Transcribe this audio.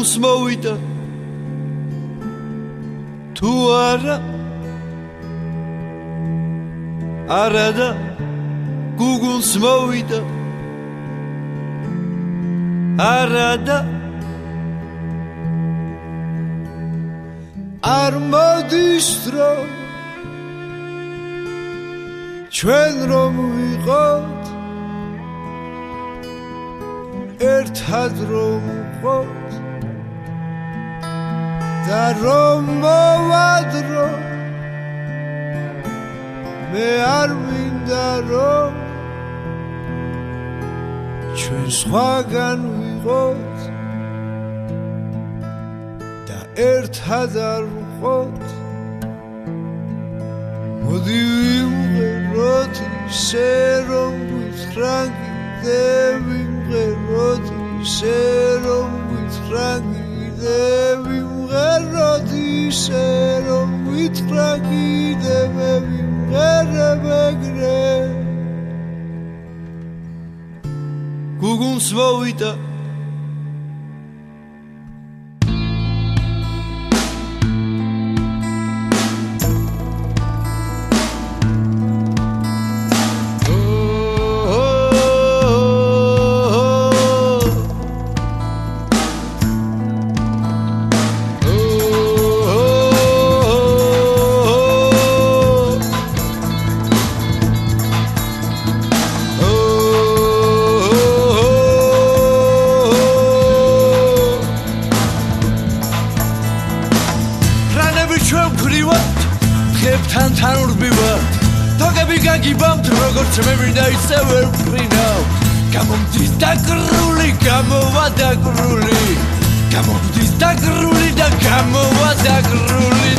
გუგუნს მოვიდა თუ არა და გუგუნს მოვიდა არა და არ მოდის დრო ჩვენ რომ ვიყოთ ერთად რომ ვიყოთ და რომ მოვადრო მე არ მინდა რომ ჩვენ სხვაგან ვიყოთ და ერთად არ ვიყოთ მოდი ვიმღეროთ ისე რომ გითხრა კიდე ვიმღეროთ ისე რომ გითხრა კიდე ვიმღეროთ ისე რომ გითხრა კიდე მე ვიმღერებ ეგრე გუგუნს მოვიდა თან თან ურბივად თოგები გაგიბამთ როგორც მე მინდა ისე ვერ ვფრინავ გამომდის დაგრული გამოვა დაგრული გამომდის დაგრული და გამოვა დაგრული